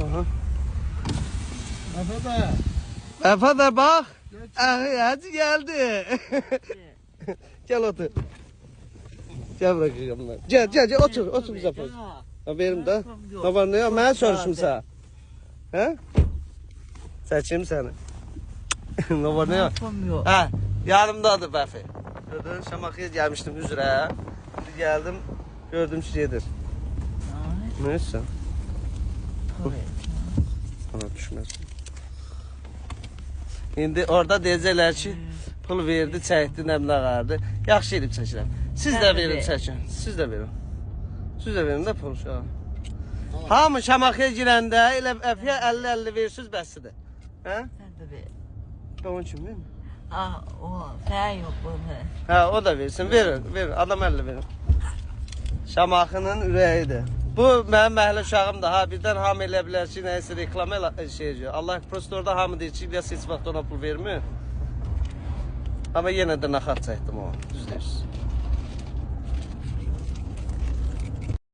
Aha. Efe de. Efe de bak. Hacı geldi. Gel otur. Gel bırakayım ben. Gel otur bize poz. Ha verim de. Baba ne ya? Ben soruşum sana. He? Seçeyim seni. Baba ne ya? Ha, yanımdadır Bəfi. Gördün, Şamaxıya gelmiştim üzere. Şimdi geldim, gördüm şeydir. Neyse. Bana düşmez. İndi orada deyəcəklər ki, pul verdi, çəkdi, nəmlə qardı. Yaxşı edib çəkirəm. Siz də verin çəkin. Siz də verin. Siz də verin də pul şu an. Hamı Şamaxıya girəndə elə Əfiyə 50-50 versiniz bəsdir. Hə? Sen de ver. Onun kim değil mi? Ah o sen yok bunu. Ha o da versin. Verin. Adam 50 verin. Şamaxının ürəyidir. Bu mənim məhəllə uşağımdır. Ha birdən hamı elə bilər ki, nəyəsə reklam şeyəcək. Allah prosto orada hamı deyir ki, İlyas heç vaxt ona pul vermir. Amma yenə də naxat çəkdim o. Düz deyirsiz.